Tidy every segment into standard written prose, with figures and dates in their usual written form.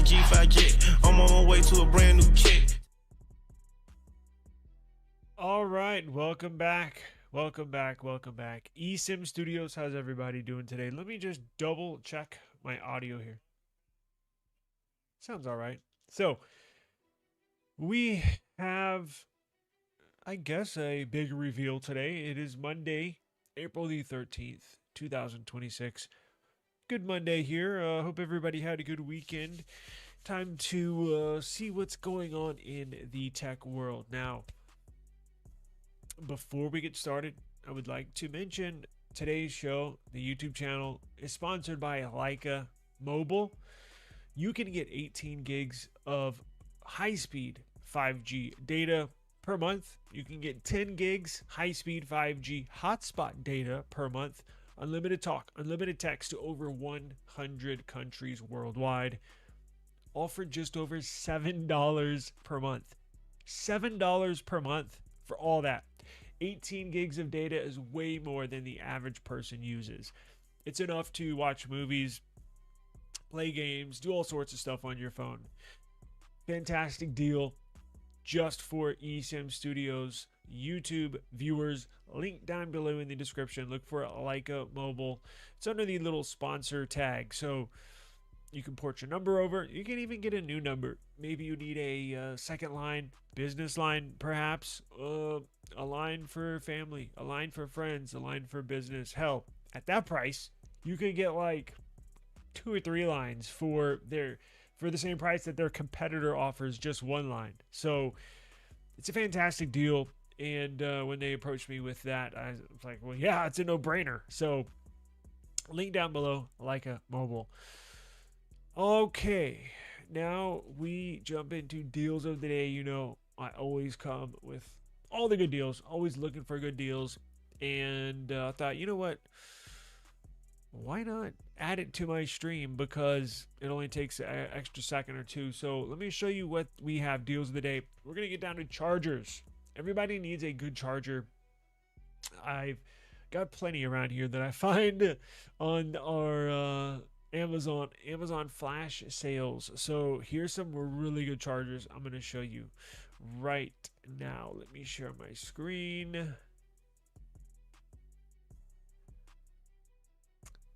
G5 jet. I'm on my way to a brand new kit. All right, welcome back. Welcome back. eSIMstudios, how's everybody doing today? Let me just double check my audio here. Sounds all right. So, we have, I guess, a big reveal today. It is Monday, April the 13th, 2026. Good Monday here. Hope everybody had a good weekend. Time to see what's going on in the tech world. Now, before we get started, I would like to mention today's show, the YouTube channel, is sponsored by Lyca Mobile. You can get 18 gigs of high-speed 5G data per month. You can get 10 gigs high-speed 5G hotspot data per month. Unlimited talk, unlimited text to over 100 countries worldwide. All for just over $7 per month. $7 per month for all that. 18 gigs of data is way more than the average person uses. It's enough to watch movies, play games, do all sorts of stuff on your phone. Fantastic deal just for eSIMstudios YouTube viewers. Link down below in the description. Look for Lyca Mobile. It's under the little sponsor tag, so you can port your number over. You can even get a new number. Maybe you need a second line, business line perhaps, a line for family, a line for friends, a line for business. Hell, at that price you could get like 2 or 3 lines for the same price that their competitor offers just one line. So it's a fantastic deal. And when they approached me with that, I was like, well, yeah, it's a no-brainer. So link down below, Lyca Mobile. Okay, now we jump into deals of the day. You know, I always come with all the good deals, always looking for good deals. And I thought, you know what? Why not add it to my stream, because it only takes an extra second or two. So let me show you what we have deals of the day. We're going to get down to chargers. Everybody needs a good charger. I've got plenty around here that I find on our Amazon flash sales. So here's some really good chargers I'm going to show you right now. Let me share my screen.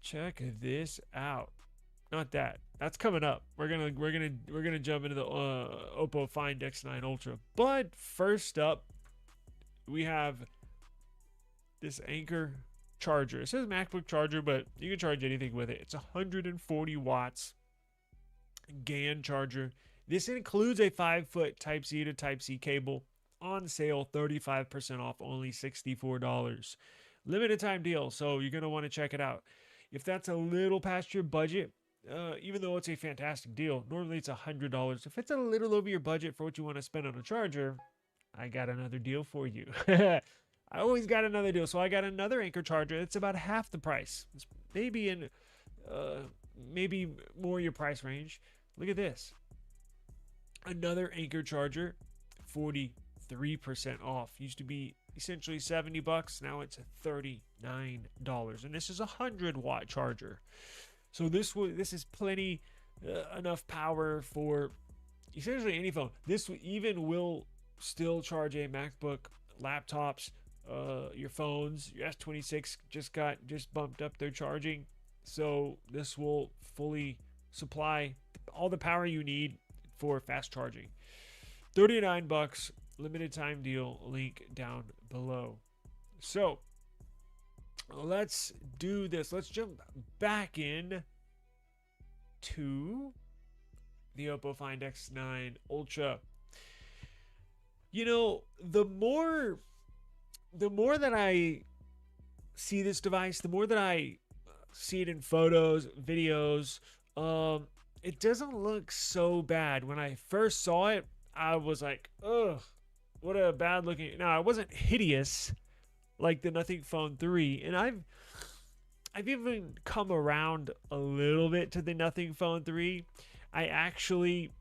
Check this out. Not that. That's coming up. We're gonna jump into the Oppo Find X9 Ultra. But first up, we have this Anker charger. It says MacBook charger, but you can charge anything with it. It's 140 watts Gan charger. This includes a 5-foot Type-C to Type-C cable. On sale, 35% off, only $64. Limited time deal, so you're gonna want to check it out. If that's a little past your budget, even though it's a fantastic deal, normally it's $100. If it's a little over your budget for what you want to spend on a charger, I got another deal for you. I always got another deal. So I got another Anker charger. It's about half the price. It's maybe in, maybe more your price range. Look at this. Another Anker charger, 43% off. Used to be essentially $70. Now it's $39, and this is a 100-watt charger. So this is plenty enough power for essentially any phone. This even will still charge a MacBook, laptops, your phones. Your S26 just bumped up their charging, so this will fully supply all the power you need for fast charging. $39, limited time deal. Link down below. So let's do this. Let's jump back in to the Oppo Find X9 Ultra. You know, the more that I see this device, the more that I see it in photos, videos, it doesn't look so bad. When I first saw it, I was like, ugh, what a bad looking. Now, it wasn't hideous like the Nothing Phone 3, and I've even come around a little bit to the Nothing Phone 3. I actually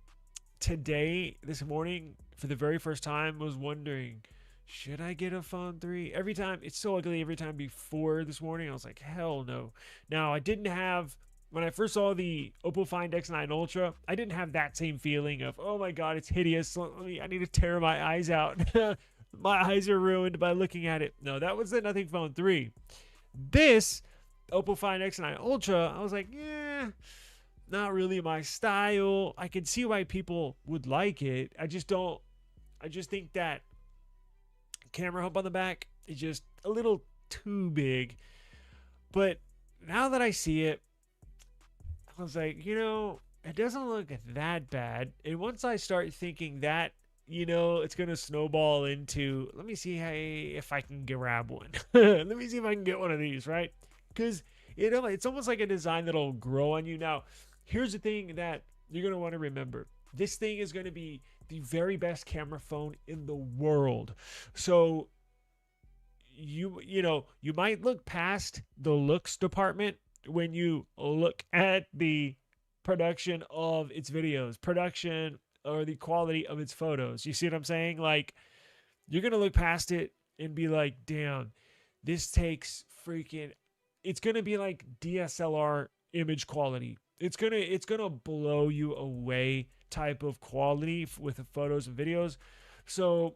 this morning, for the very first time, was wondering, should I get a Phone 3? Every time, it's so ugly. Every time before this morning, I was like, hell no. Now, I didn't have, when I first saw the Oppo Find X9 Ultra, I didn't have that same feeling of, oh my god, it's hideous. I need to tear my eyes out. My eyes are ruined by looking at it. No, that was the Nothing Phone 3. This Oppo Find X9 Ultra, I was like, not really my style. I can see why people would like it. I just think that camera hub on the back is just a little too big. But now that I see it, I was like, it doesn't look that bad. And once I start thinking that, it's going to snowball into, let me see if I can grab one. Let me see if I can get one of these, right? Because it's almost like a design that'll grow on you. Now, here's the thing that you're going to want to remember. This thing is going to be the very best camera phone in the world. So you might look past the looks department when you look at the production of its videos, or the quality of its photos. You see what I'm saying? Like, you're going to look past it and be like, damn, this takes freaking, it's going to be like DSLR image quality. It's going to blow you away type of quality with the photos and videos. So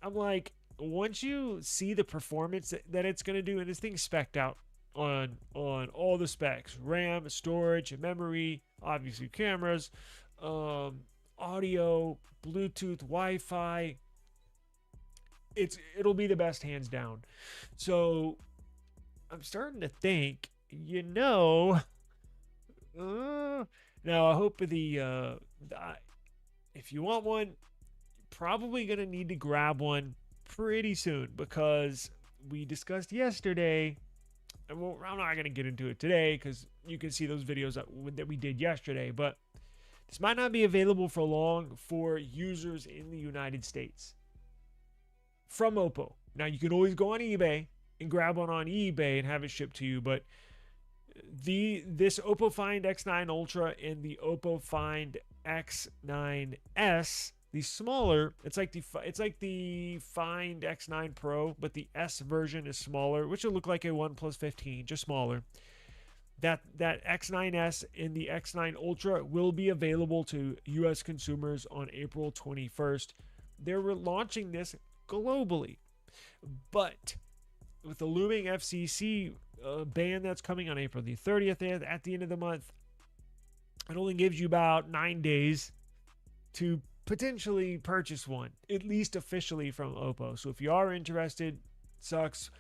I'm like, once you see the performance that it's going to do, and this thing's spec'd out on all the specs, RAM, storage, memory, obviously cameras, audio, Bluetooth, Wi-Fi, it'll be the best hands down. So I'm starting to think, now I hope if you want one, you're probably gonna need to grab one pretty soon, because we discussed yesterday, and I'm not gonna get into it today because you can see those videos that we did yesterday, but this might not be available for long for users in the United States from Oppo. Now, you can always go on eBay and grab one on eBay and have it shipped to you, but this Oppo Find X9 Ultra and the Oppo Find X9s The smaller, it's like the Find X9 Pro, but the S version is smaller, which will look like a OnePlus 15, just smaller. That X9S and the X9 Ultra will be available to US consumers on April 21st. They're launching this globally. But with the looming FCC ban that's coming on April the 30th at the end of the month, it only gives you about 9 days to potentially purchase one, at least officially from Oppo. So if you are interested, sucks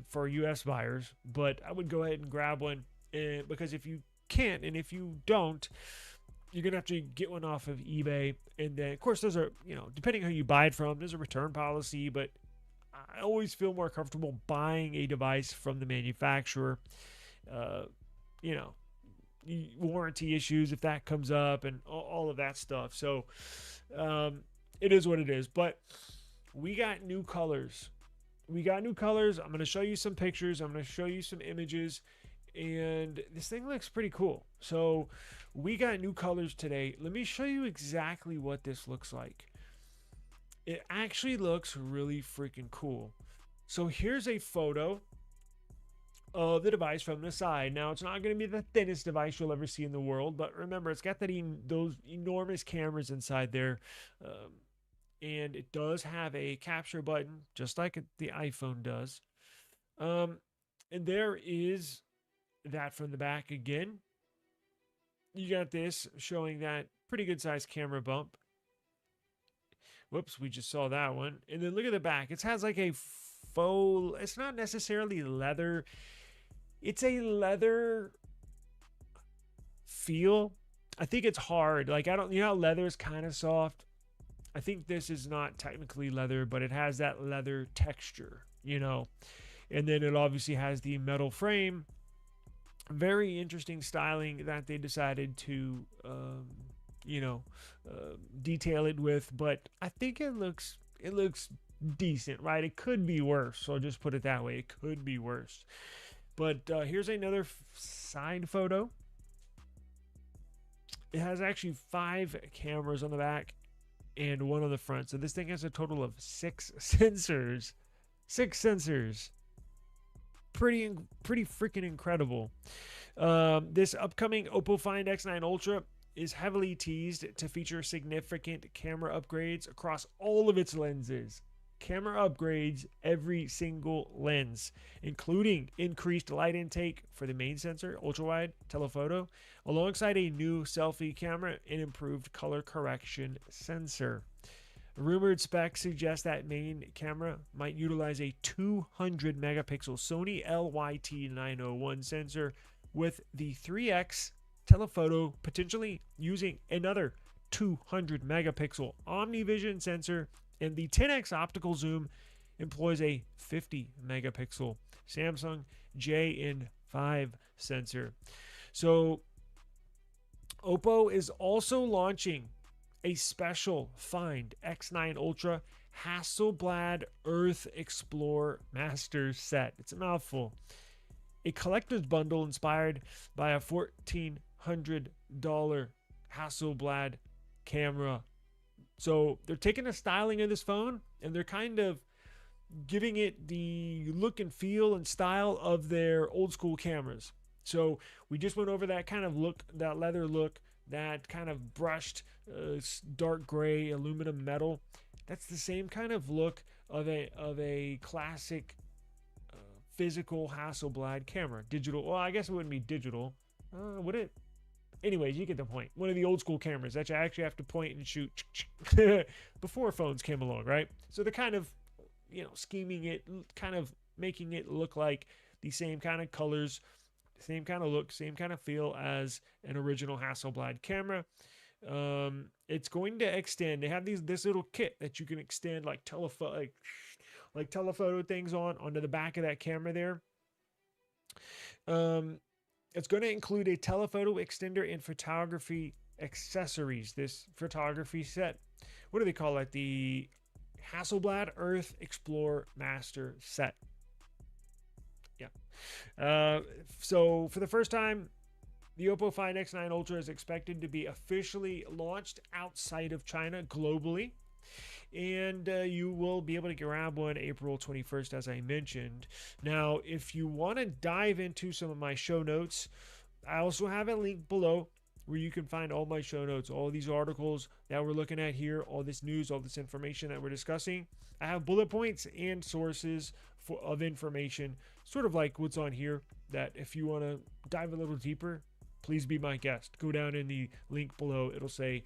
for US buyers, but I would go ahead and grab one, because if you can't, and if you don't, you're gonna have to get one off of eBay. And then of course those are, depending on who you buy it from, there's a return policy, but I always feel more comfortable buying a device from the manufacturer. Warranty issues if that comes up, and all of that stuff. So it is what it is. But we got new colors. I'm going to show you some pictures. I'm going to show you some images, and this thing looks pretty cool. So we got new colors today. Let me show you exactly what this looks like. It actually looks really freaking cool. So here's a photo of the device from the side. Now, it's not going to be the thinnest device you'll ever see in the world, but remember, it's got those enormous cameras inside there, and it does have a capture button, just like the iPhone does. And there is that from the back again. You got this showing that pretty good sized camera bump. Whoops, we just saw that one. And then look at the back. It has like a faux, it's not necessarily leather. It's a leather feel. I think it's hard. Like, how leather is kind of soft. I think this is not technically leather, but it has that leather texture, And then it obviously has the metal frame. Very interesting styling that they decided to, detail it with. But I think it looks decent, right? It could be worse. So I'll just put it that way. It could be worse. But here's another side photo. It has actually 5 cameras on the back and 1 on the front. So this thing has a total of 6 sensors. 6 sensors. Pretty freaking incredible. This upcoming Oppo Find X9 Ultra is heavily teased to feature significant camera upgrades across all of its lenses. Camera upgrades every single lens, including increased light intake for the main sensor, ultra-wide, telephoto, alongside a new selfie camera and improved color correction sensor. Rumored specs suggest that main camera might utilize a 200 megapixel Sony LYT901 sensor with the 3x telephoto potentially using another 200 megapixel OmniVision sensor, and the 10x optical zoom employs a 50 megapixel Samsung JN5 sensor. So Oppo is also launching a special Find X9 Ultra Hasselblad Earth Explorer Master Set. It's a mouthful. A collector's bundle inspired by a $1,400 Hasselblad camera. So they're taking the styling of this phone and they're kind of giving it the look and feel and style of their old school cameras. So we just went over that kind of look, that leather look, that kind of brushed dark gray aluminum metal. That's the same kind of look of a classic physical Hasselblad camera. Digital. Well, I guess it wouldn't be digital. Would it? Anyways, you get the point. One of the old school cameras that you actually have to point and shoot before phones came along, right? So they're kind of, scheming it, kind of making it look like the same kind of colors, same kind of look, same kind of feel as an original Hasselblad camera. It's going to extend. They have this little kit that you can extend like telephoto things onto the back of that camera there. It's going to include a telephoto extender and photography accessories. This photography set, what do they call it? The Hasselblad Earth Explorer Master Set. Yeah. So for the first time, The Oppo Find X9 Ultra is expected to be officially launched outside of China globally. And you will be able to grab one April 21st, as I mentioned. Now, if you want to dive into some of my show notes, I also have a link below where you can find all my show notes, all these articles that we're looking at here, all this news, all this information that we're discussing. I have bullet points and sources of information, sort of like what's on here, that if you want to dive a little deeper, please be my guest. Go down in the link below. It'll say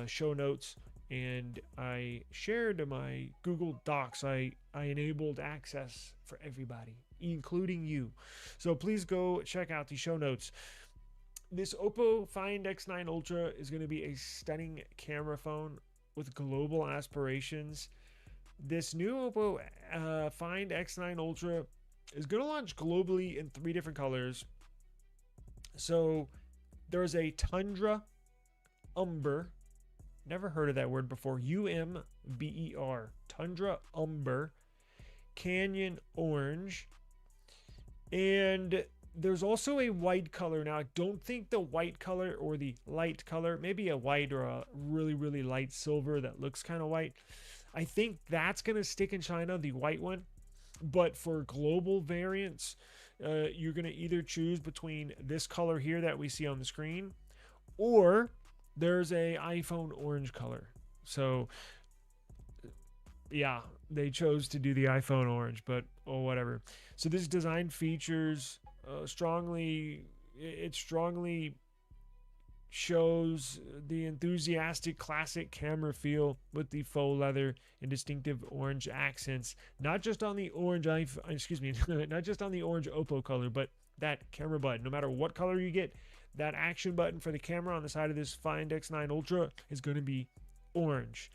show notes. And I shared my Google Docs. I enabled access for everybody, including you. So please go check out the show notes. This Oppo Find X9 Ultra is going to be a stunning camera phone with global aspirations. This new Oppo Find X9 Ultra is going to launch globally in 3 different colors. So there's a Tundra Umber. Never heard of that word before. UMBER. Tundra Umber. Canyon Orange. And there's also a white color. Now, I don't think the white color or the light color, maybe a white or a really, really light silver that looks kind of white. I think that's going to stick in China, the white one. But for global variants, you're going to either choose between this color here that we see on the screen, or there's a iPhone orange color. So yeah, they chose to do the iPhone orange, but oh, whatever. So this design features strongly shows the enthusiastic classic camera feel with the faux leather and distinctive orange accents, not just on the orange not just on the orange Oppo color, but that camera button. No matter what color you get, that action button for the camera on the side of this Find X9 Ultra is going to be orange.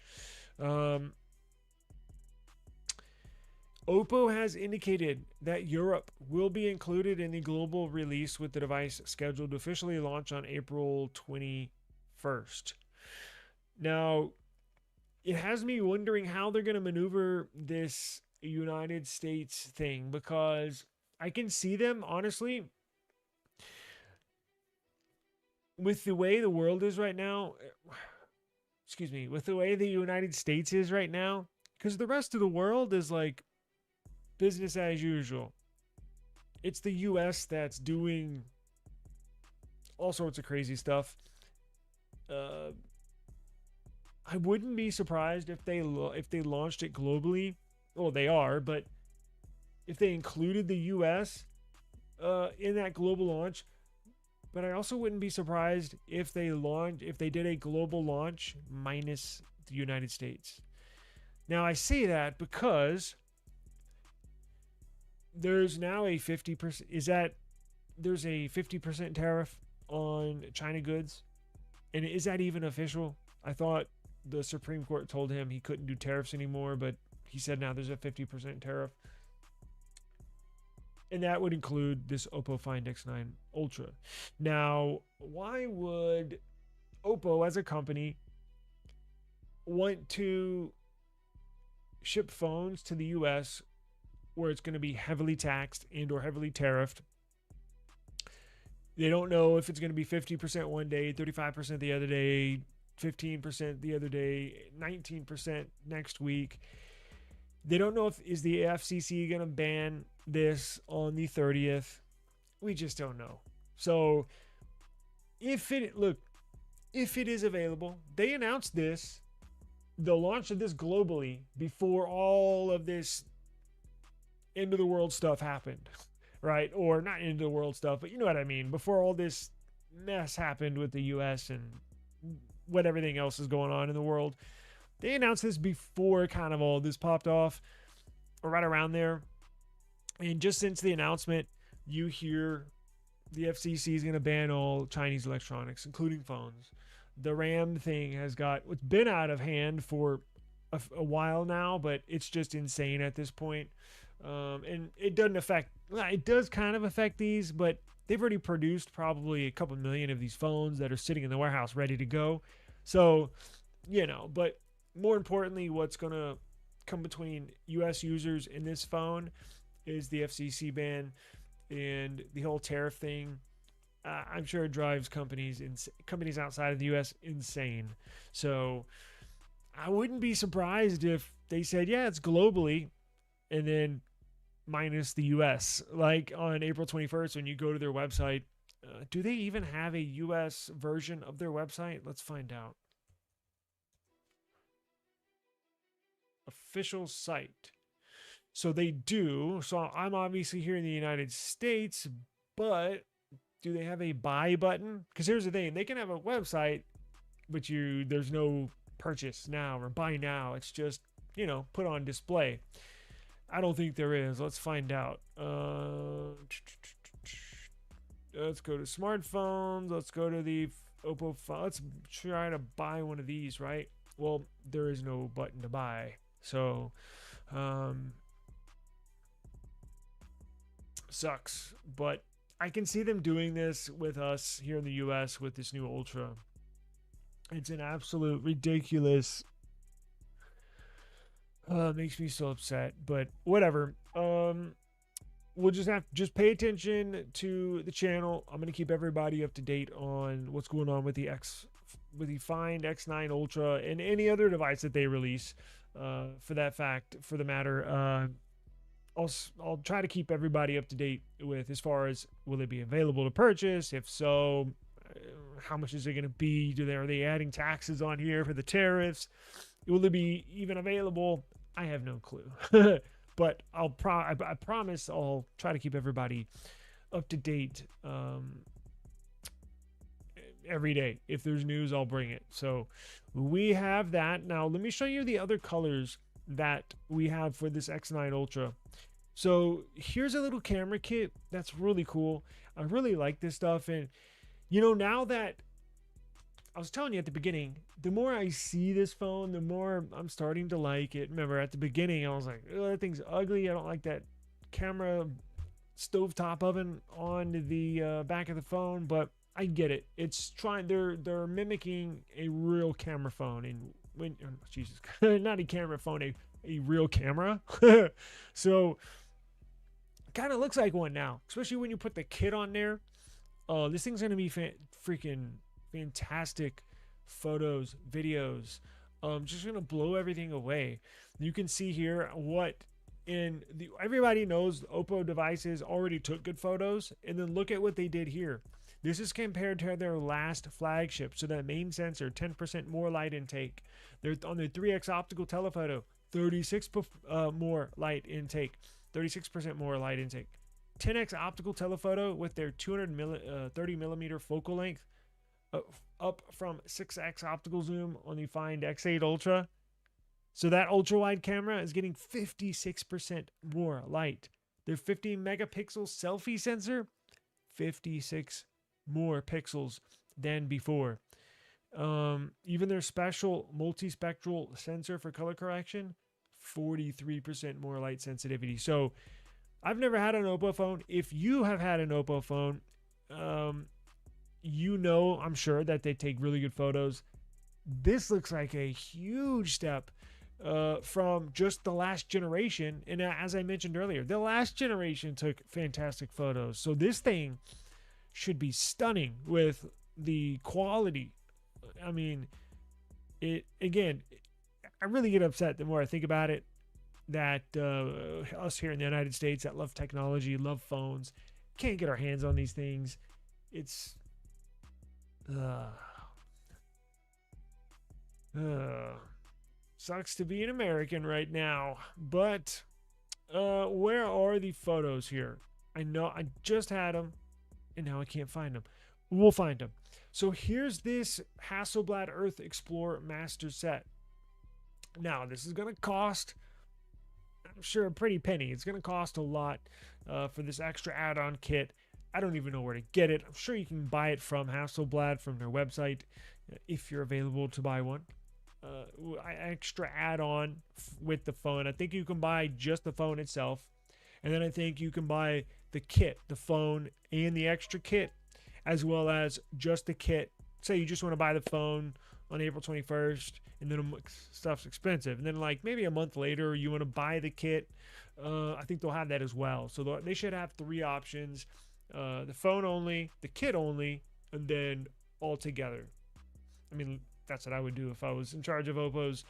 Oppo has indicated that Europe will be included in the global release, with the device scheduled to officially launch on April 21st. Now, it has me wondering how they're going to maneuver this United States thing, because I can see them, honestly, with the way the world is right now, with the way the United States is right now, because the rest of the world is like business as usual. It's the US that's doing all sorts of crazy stuff. I wouldn't be surprised if they launched it globally. Well, they are, but if they included the US in that global launch. But I also wouldn't be surprised if they did a global launch minus the United States. Now, I say that because there's now a 50%, there's a 50% tariff on China goods. And is that even official? I thought the Supreme Court told him he couldn't do tariffs anymore, but he said now there's a 50% tariff. And that would include this Oppo Find X9 Ultra. Now, why would Oppo as a company want to ship phones to the US where it's going to be heavily taxed and or heavily tariffed? They don't know if it's going to be 50% one day, 35% the other day, 15% the other day, 19% next week. They don't know is the FCC going to ban this on the 30th. We just don't know. So if it is available, they announced this, the launch of this globally, before all of this end of the world stuff happened, right? Or not end of the world stuff, but you know what I mean. Before all this mess happened with the US and what everything else is going on in the world. They announced this before kind of all this popped off, or right around there. And just since the announcement, you hear the FCC is going to ban all Chinese electronics, including phones. The RAM thing it's been out of hand for a while now, but it's just insane at this point. And it does kind of affect these, but they've already produced probably a couple million of these phones that are sitting in the warehouse ready to go. So, but more importantly, what's going to come between US users and this phone is the FCC ban and the whole tariff thing. I'm sure it drives companies outside of the U.S. insane. So I wouldn't be surprised if they said, yeah, it's globally, and then minus the US. Like on April 21st, when you go to their website, do they even have a US version of their website? Let's find out. Official site. So they do. So I'm obviously here in the United States, but do they have a buy button? Because here's the thing, they can have a website, but there's no purchase now or buy now. It's just, put on display. I don't think there is. Let's find out. Let's go to smartphones. Let's go to the Oppo phone. Let's try to buy one of these, right? Well, there is no button to buy. So, sucks. But I can see them doing this with us here in the US with this new Ultra. It's an absolute ridiculous. Makes me so upset, but whatever. We'll just pay attention to the channel. I'm gonna keep everybody up to date on what's going on with the Find X9 Ultra and any other device that they release. For the matter, I'll try to keep everybody up to date with as far as will it be available to purchase? If so, how much is it going to be? Are they adding taxes on here for the tariffs? Will it be even available? I have no clue. But I promise I'll try to keep everybody up to date every day. If there's news, I'll bring it. So we have that. Now let me show you the other colors that we have for this X9 Ultra. So here's a little camera kit that's really cool. I really like this stuff. And now that I was telling you at the beginning, the more I see this phone, the more I'm starting to like it. Remember, at the beginning, I was like, oh, that thing's ugly. I don't like that camera stovetop oven on the back of the phone, but I get it. It's trying. They're mimicking a real camera phone, and Jesus, not a camera phone, a real camera. So, kind of looks like one now, especially when you put the kit on there. This thing's gonna be freaking fantastic photos, videos. Just gonna blow everything away. You can see here everybody knows the Oppo devices already took good photos, and then look at what they did here. This is compared to their last flagship. So that main sensor, 10% more light intake. They're on their 3x optical telephoto, 36% more light intake. 10x optical telephoto with their 230 millimeter focal length, up from 6x optical zoom on the Find X8 Ultra. So that ultra wide camera is getting 56% more light. Their 15 megapixel selfie sensor, 56 more pixels than before. Even their special multispectral sensor for color correction, 43% more light sensitivity. So I've never had an Oppo phone. If you have had an Oppo phone, I'm sure that they take really good photos. This looks like a huge step from just the last generation. And as I mentioned earlier, the last generation took fantastic photos. So this thing should be stunning with the quality. I mean, I really get upset the more I think about it, that us here in the United States that love technology, love phones, can't get our hands on these things. It's sucks to be an American right now. But where are the photos here? I know I just had them, and now I can't find them. We'll find them. So here's this Hasselblad Earth Explorer Master Set. Now this is going to cost, I'm sure, a pretty penny. It's going to cost a lot for this extra add-on kit. I don't even know where to get it. I'm sure you can buy it from Hasselblad, from their website, if you're available to buy one. Extra add-on with the phone. I think you can buy just the phone itself, and then I think you can buy the kit, the phone, and the extra kit, as well as just the kit. Say you just want to buy the phone on April 21st, and then stuff's expensive, and then like maybe a month later you want to buy the kit. I think they'll have that as well. So they should have 3 options. the phone only, the kit only, and then all together. I mean, that's what I would do if I was in charge of Oppo's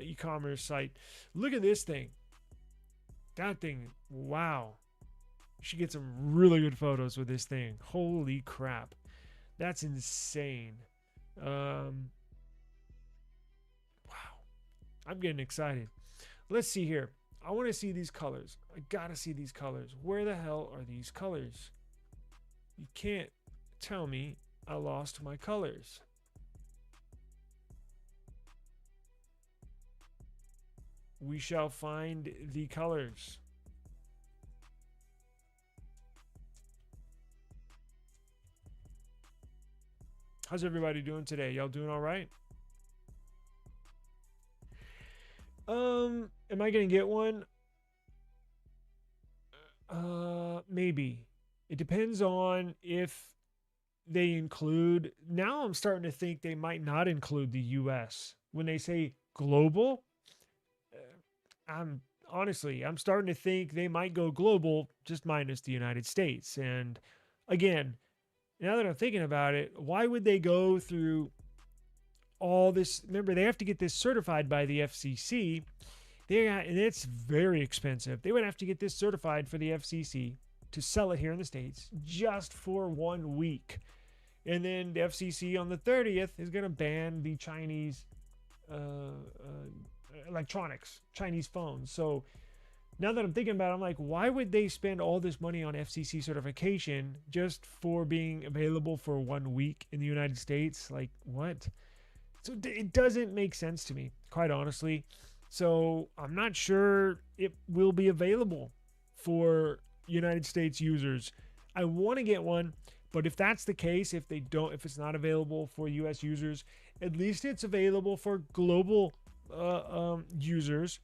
e-commerce site. Look at this thing. That thing, wow. You should get some really good photos with this thing. Holy crap. That's insane. Wow. I'm getting excited. Let's see here. I want to see these colors. I gotta see these colors. Where the hell are these colors? You can't tell me I lost my colors. We shall find the colors. How's everybody doing today? Y'all doing all right? Am I gonna get one? Maybe. It depends on if they include. Now I'm starting to think they might not include the US. When they say global, I'm starting to think they might go global, just minus the United States. And again, now that I'm thinking about it, why would they go through all this? Remember, they have to get this certified by the FCC. And it's very expensive. They would have to get this certified for the FCC to sell it here in the States just for 1 week. And then the FCC on the 30th is going to ban the Chinese electronics, Chinese phones. So now that I'm thinking about it, I'm like, why would they spend all this money on FCC certification just for being available for 1 week in the United States? Like, what? So it doesn't make sense to me, quite honestly. So I'm not sure it will be available for United States users. I want to get one, but if that's the case, if it's not available for US users, at least it's available for global users.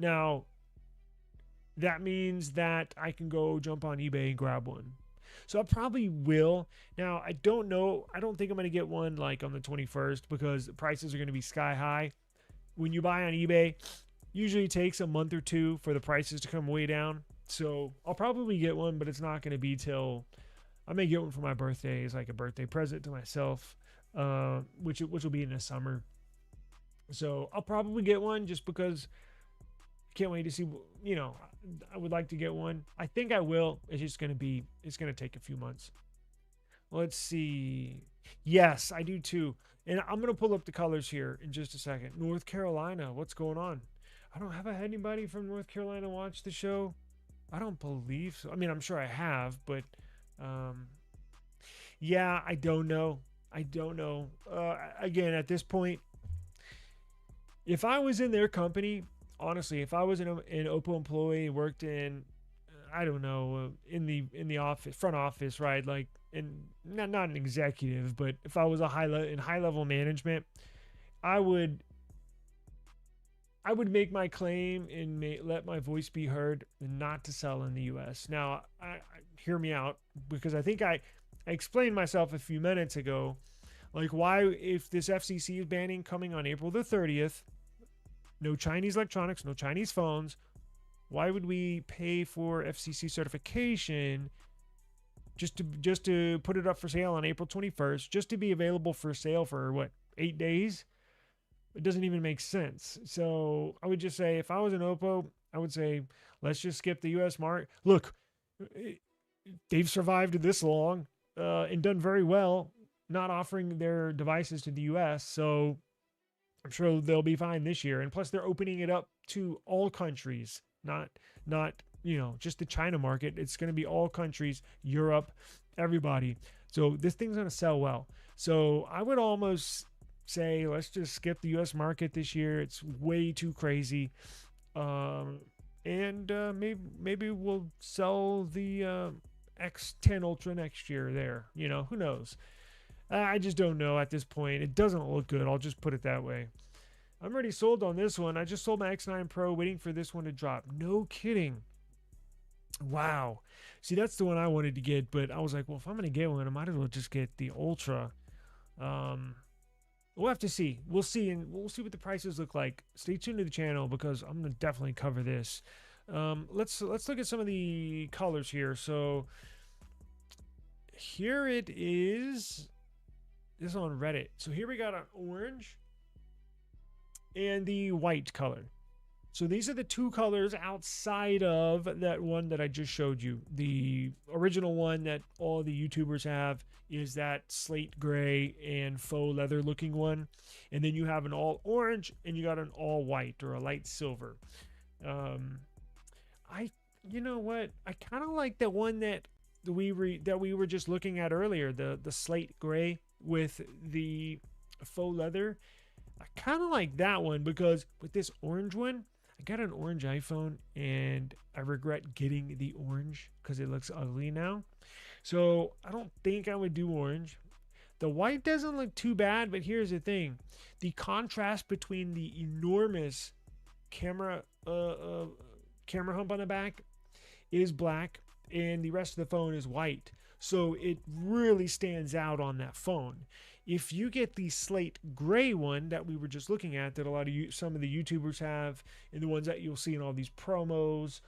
Now, that means that I can go jump on eBay and grab one. So I probably will. Now, I don't know. I don't think I'm going to get one like on the 21st because the prices are going to be sky high. When you buy on eBay, usually it takes a month or two for the prices to come way down. So I'll probably get one, but it's not going to be till I may get one for my birthday. It's like a birthday present to myself, which will be in the summer. So I'll probably get one just because I can't wait to see. You know, I would like to get one. I think I will. It's going to take a few months. Let's see. Yes, I do too. And I'm going to pull up the colors here in just a second. North Carolina, what's going on? Have I had anybody from North Carolina watch the show? I don't believe so. I mean, I'm sure I have, but yeah, I don't know. Again, at this point, if I was in their company, honestly, if I was an Oppo employee, worked in, I don't know, in the office, front office, right? Like, and not an executive, but if I was in high level management, I would make my claim and let my voice be heard and not to sell in the U.S. Now, hear me out, because I think I explained myself a few minutes ago, like why, if this FCC is banning coming on April the 30th, no Chinese electronics, no Chinese phones, why would we pay for FCC certification just to put it up for sale on April 21st, just to be available for sale for what, 8 days? It doesn't even make sense. So I would just say, if I was an Oppo, I would say, let's just skip the US market. Look, they've survived this long and done very well not offering their devices to the US. So I'm sure they'll be fine this year. And plus, they're opening it up to all countries, not just the China market. It's going to be all countries, Europe, everybody. So this thing's going to sell well. So I would almost say, let's just skip the US market this year. It's way too crazy. Maybe we'll sell the X10 Ultra next year there. Who knows? I just don't know at this point. It doesn't look good. I'll just put it that way. I'm already sold on this one. I just sold my X9 Pro, waiting for this one to drop. No kidding. Wow. See, that's the one I wanted to get, but I was like, well, if I'm going to get one, I might as well just get the Ultra. We'll have to see. We'll see, and we'll see what the prices look like. Stay tuned to the channel because I'm going to definitely cover this. Let's look at some of the colors here. So here it is. This is on Reddit. So here we got an orange and the white color. So these are the two colors outside of that one that I just showed you. The original one that all the YouTubers have is that slate gray and faux leather looking one. And then you have an all orange and you got an all white or a light silver. You know what? I kind of like the one that we were just looking at earlier, the slate gray with the faux leather. I kind of like that one because with this orange one, I got an orange iPhone and I regret getting the orange because it looks ugly now. So I don't think I would do orange. The white doesn't look too bad, but here's the thing. The contrast between the enormous camera camera hump on the back is black and the rest of the phone is white. So it really stands out on that phone. If you get the slate gray one that we were just looking at, that some of the YouTubers have, and the ones that you'll see in all these promos,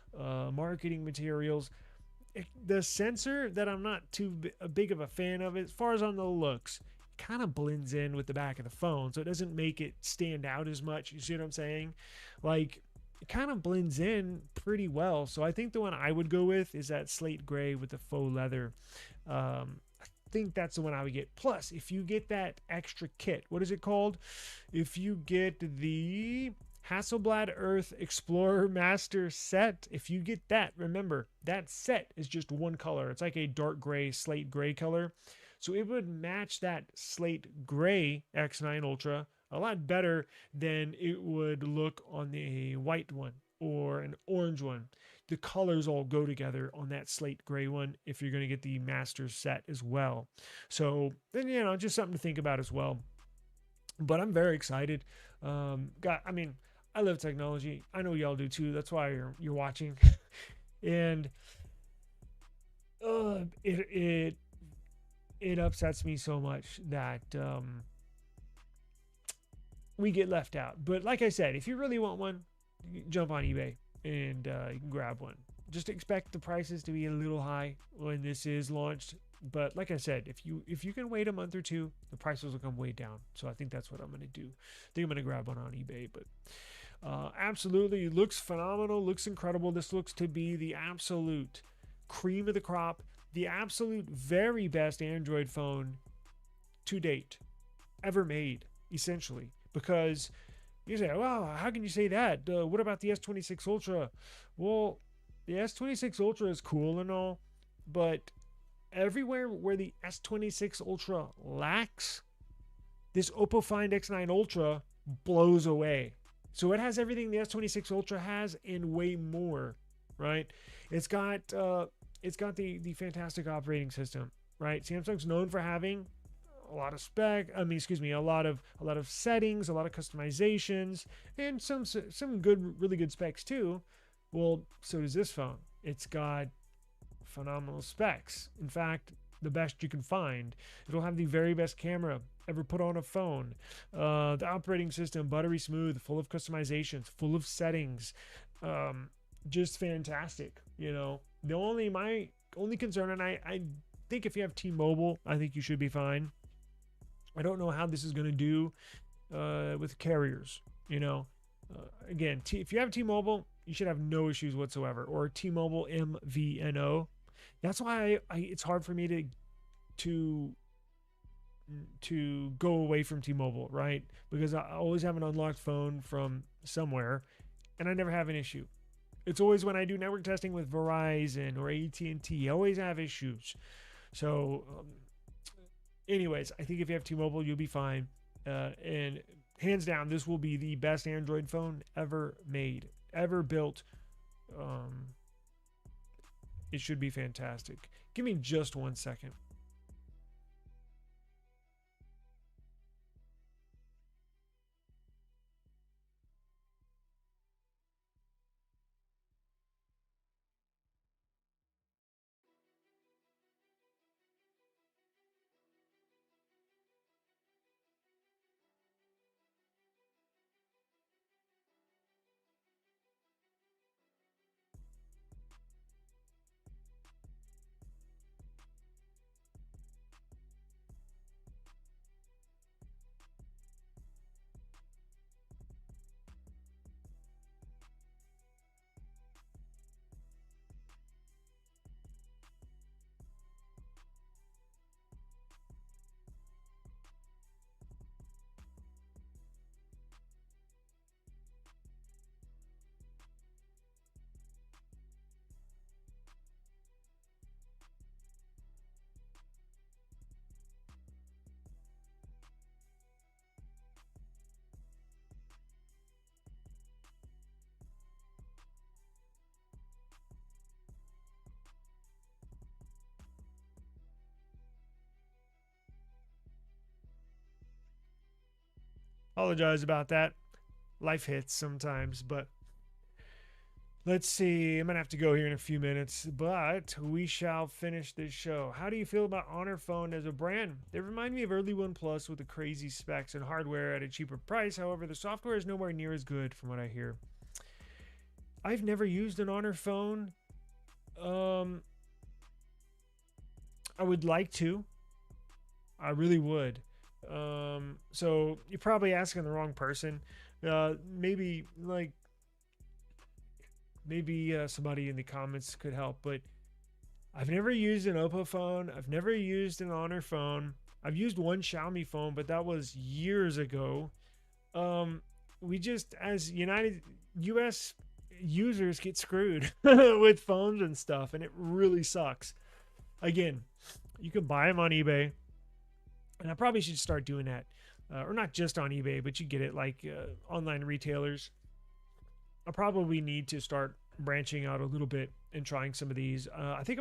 marketing materials, the sensor that I'm not too big of a fan of, as far as on the looks, kind of blends in with the back of the phone, so it doesn't make it stand out as much. You see what I'm saying? Like, it kind of blends in pretty well. So I think the one I would go with is that slate gray with the faux leather. I think that's the one I would get. Plus, if you get that extra kit, what is it called? If you get the Hasselblad Earth Explorer Master set, if you get that, remember, that set is just one color. It's like a dark gray, slate gray color. So it would match that slate gray X9 Ultra a lot better than it would look on the white one or an orange one. The colors all go together on that slate gray one if you're going to get the master set as well. So then, just something to think about as well. But I'm very excited. I love technology. I know y'all do too. That's why you're watching. And it upsets me so much that we get left out. But like I said, if you really want one, jump on eBay and you can grab one. Just expect the prices to be a little high when this is launched. But like I said, if you can wait a month or two, the prices will come way down. So I think that's what I'm going to do. I think I'm going to grab one on eBay. But absolutely, looks phenomenal, looks incredible. This looks to be the absolute cream of the crop, the absolute very best Android phone to date ever made, essentially. Because you say, well, how can you say that? What about the S26 Ultra? Well, the S26 Ultra is cool and all, but everywhere where the S26 Ultra lacks, this Oppo Find X9 Ultra blows away. So it has everything the S26 Ultra has and way more, right? It's got the fantastic operating system, right? Samsung's known for having a lot of a lot of settings, a lot of customizations, and some really good specs too. Well, so does this phone. It's got phenomenal specs. In fact, the best you can find. It'll have the very best camera ever put on a phone. The operating system, buttery smooth, full of customizations, full of settings. Just fantastic. My only concern, and I think if you have T-Mobile, I think you should be fine. I don't know how this is going to do with carriers. Again, if you have T-Mobile, you should have no issues whatsoever. Or T-Mobile MVNO. That's why it's hard for me to go away from T-Mobile, right? Because I always have an unlocked phone from somewhere, and I never have an issue. It's always when I do network testing with Verizon or AT&T, I always have issues. So, anyways, I think if you have T-Mobile, you'll be fine. And hands down, this will be the best Android phone ever made, ever built. It should be fantastic. Give me just 1 second. Apologize about that. Life hits sometimes, but let's see. I'm going to have to go here in a few minutes, but we shall finish this show. How do you feel about Honor Phone as a brand? They remind me of early OnePlus with the crazy specs and hardware at a cheaper price. However, the software is nowhere near as good from what I hear. I've never used an Honor Phone. I would like to. I really would. So you're probably asking the wrong person. Maybe somebody in the comments could help, but I've never used an Oppo phone. I've never used an Honor phone. I've used one Xiaomi phone, but that was years ago. We just, as US users, get screwed with phones and stuff, and it really sucks. Again, you can buy them on eBay, and I probably should start doing that. Or not just on eBay, but you get it like online retailers. I probably need to start branching out a little bit and trying some of these. I think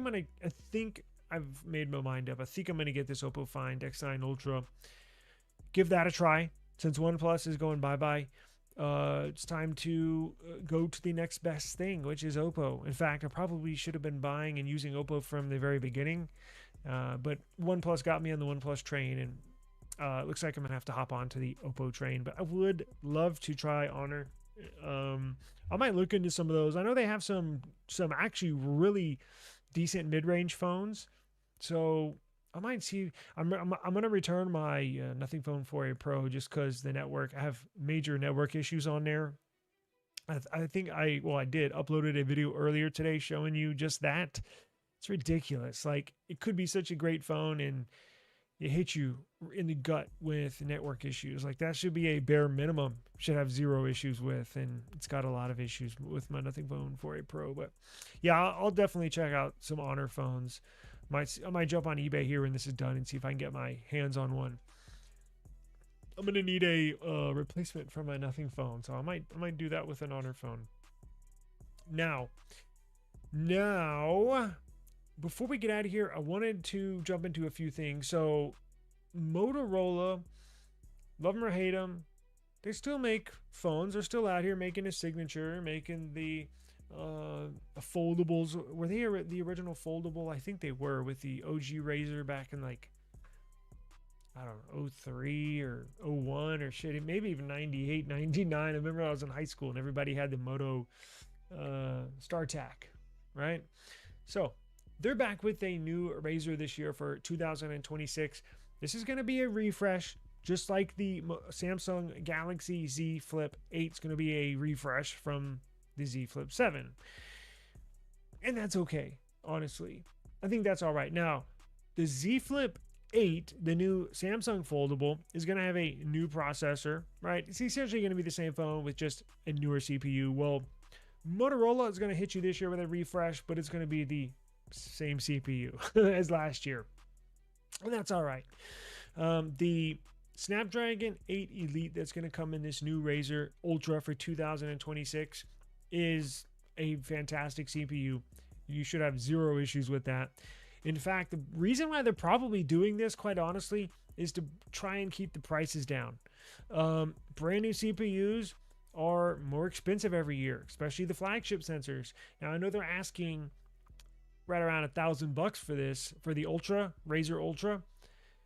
I've made my mind up. I think I'm going to get this Oppo Find X9 Ultra. Give that a try. Since OnePlus is going bye-bye, it's time to go to the next best thing, which is Oppo. In fact, I probably should have been buying and using Oppo from the very beginning. But OnePlus got me on the OnePlus train, and it looks like I'm going to have to hop onto the Oppo train. But I would love to try Honor. I might look into some of those. I know they have some actually really decent mid-range phones, so I might see. I'm gonna return my Nothing Phone 4a Pro just because the network. I have major network issues on there. I think I did uploaded a video earlier today showing you just that. It's ridiculous. Like, it could be such a great phone and it hits you in the gut with network issues. Like, that should be a bare minimum. Should have zero issues with, and it's got a lot of issues with my Nothing Phone 4a Pro. But yeah, I'll definitely check out some Honor phones. I might jump on eBay here when this is done and see if I can get my hands on one. I'm gonna need a replacement for my Nothing Phone, so I might do that with an Honor phone. Now, before we get out of here, I wanted to jump into a few things. So, Motorola, love them or hate them, they still make phones. They're still out here making a signature, making the foldables. Were they the original foldable? I think they were, with the OG Razr back in like, I don't know, 03 or 01 or shit, maybe even 98, 99. I remember I was in high school and everybody had the Moto StarTAC, right? So, they're back with a new Razr this year for 2026. This is going to be a refresh, just like the Samsung Galaxy Z Flip 8 is going to be a refresh from the Z Flip 7. And that's okay, honestly. I think that's all right. Now, the Z Flip 8, the new Samsung foldable, is going to have a new processor, right? It's essentially going to be the same phone with just a newer CPU. Well, Motorola is going to hit you this year with a refresh, but it's going to be the same CPU as last year, and that's all right. The Snapdragon 8 Elite that's going to come in this new Razr Ultra for 2026 is a fantastic CPU. You should have zero issues with that. In fact, the reason why they're probably doing this, quite honestly, is to try and keep the prices down. Brand new CPUs are more expensive every year, especially the flagship sensors. Now, I know they're asking right around $1,000 for this, for the Ultra, Razr Ultra.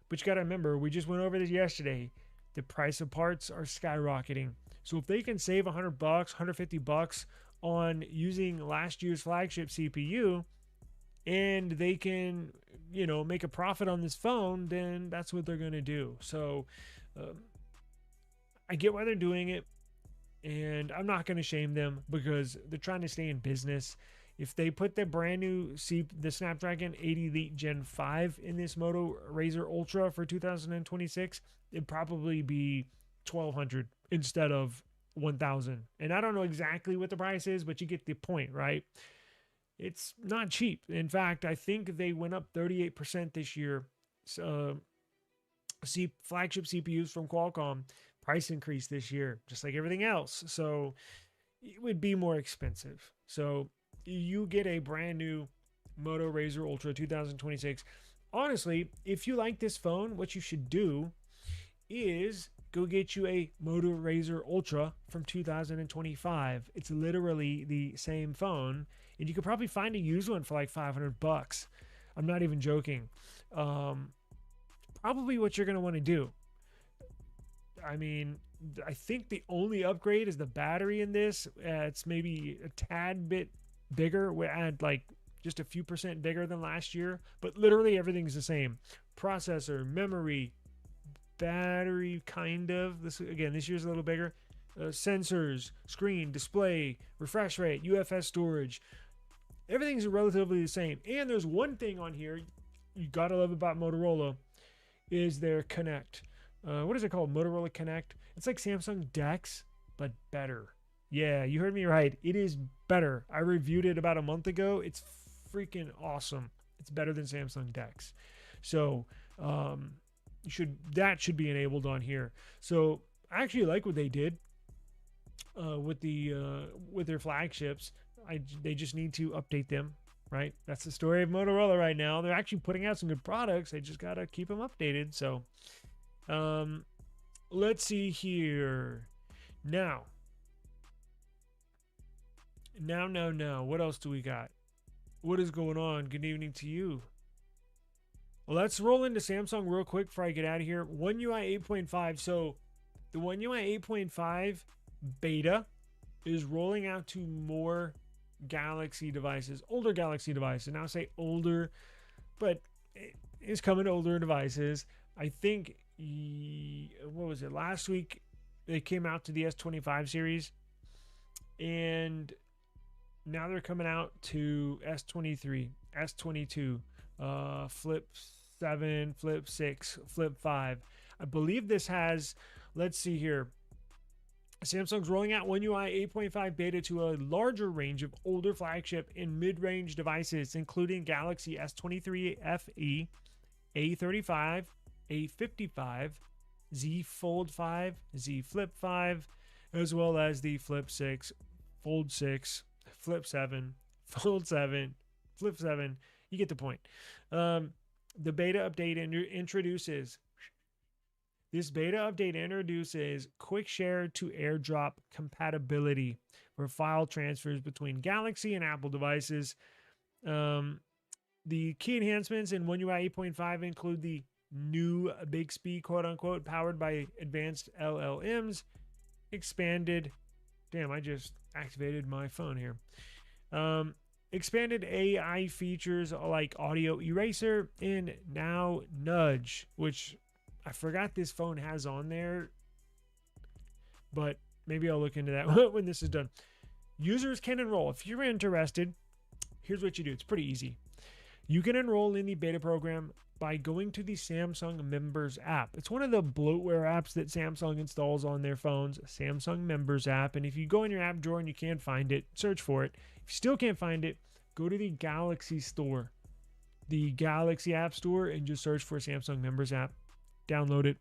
But you got to remember, we just went over this yesterday. The price of parts are skyrocketing. So if they can save $100, $150 on using last year's flagship CPU, and they can, make a profit on this phone, then that's what they're going to do. So I get why they're doing it, and I'm not going to shame them because they're trying to stay in business. If they put the brand new the Snapdragon 8 Elite Gen 5 in this Moto Razr Ultra for 2026, it'd probably be $1,200 instead of $1,000. And I don't know exactly what the price is, but you get the point, right? It's not cheap. In fact, I think they went up 38% this year. Flagship CPUs from Qualcomm, price increase this year, just like everything else. So it would be more expensive. So you get a brand new Moto Razr Ultra 2026. Honestly, if you like this phone, what you should do is go get you a Moto Razr Ultra from 2025. It's literally the same phone, and you could probably find a used one for like $500. I'm not even joking. Probably what you're going to want to do. I mean, I think the only upgrade is the battery in this. It's maybe a tad bit bigger. We add like just a few percent bigger than last year, but literally everything's the same. Processor, memory, battery, kind of. This year's a little bigger. Sensors, screen, display, refresh rate, UFS storage. Everything's relatively the same. And there's one thing on here you gotta love about Motorola is their Connect. What is it called? Motorola Connect. It's like Samsung DeX, but better. Yeah, you heard me right. It is better. I reviewed it about a month ago. It's freaking awesome. It's better than Samsung DeX. So that should be enabled on here. So I actually like what they did with their flagships. They just need to update them, right? That's the story of Motorola right now. They're actually putting out some good products. They just gotta keep them updated. So let's see here. Now, what else do we got? What is going on? Good evening to you. Well, let's roll into Samsung real quick before I get out of here. One UI 8.5. So the One UI 8.5 beta is rolling out to more Galaxy devices, older Galaxy devices. Now I say older, but it is coming to older devices. I think, what was it? Last week, they came out to the S25 series, and now they're coming out to S23, S22, Flip 7, Flip 6, Flip 5. I believe this has, let's see here, Samsung's rolling out One UI 8.5 beta to a larger range of older flagship and mid-range devices, including Galaxy S23 FE, A35, A55, Z Fold 5, Z Flip 5, as well as the Flip 6, Fold 6, Flip 7, Fold 7, Flip 7. You get the point. The beta update introduces quick share to AirDrop compatibility for file transfers between Galaxy and Apple devices. The key enhancements in One UI 8.5 include the new Bixby, quote unquote, powered by advanced LLMs, expanded. Damn, I just activated my phone here. Expanded AI features like audio eraser and now nudge, which I forgot this phone has on there, but maybe I'll look into that when this is done. Users can enroll. If you're interested, here's what you do. It's pretty easy. You can enroll in the beta program by going to the Samsung Members app. It's one of the bloatware apps that Samsung installs on their phones, Samsung Members app. And if you go in your app drawer and you can't find it, search for it. If you still can't find it, go to the Galaxy Store, the Galaxy App Store, and just search for Samsung Members app. Download it,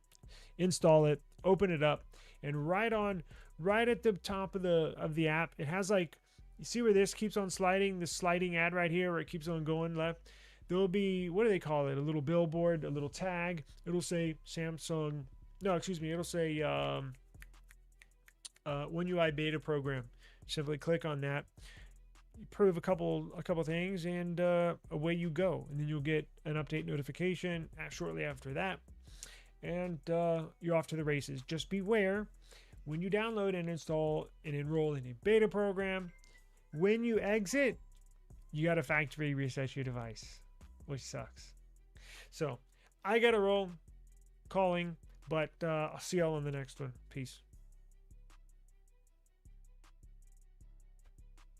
install it, open it up, and right at the top of the app, it has like, you see where this keeps on sliding, this sliding ad right here where it keeps on going left. There'll be, what do they call it? A little billboard, a little tag. It'll say Samsung. No, excuse me. It'll say One UI beta program. Simply click on that. You prove a couple things, and away you go. And then you'll get an update notification shortly after that. And you're off to the races. Just beware when you download and install and enroll in a beta program. When you exit, you got to factory reset your device, which sucks. So I got to roll, calling, but I'll see y'all on the next one. Peace.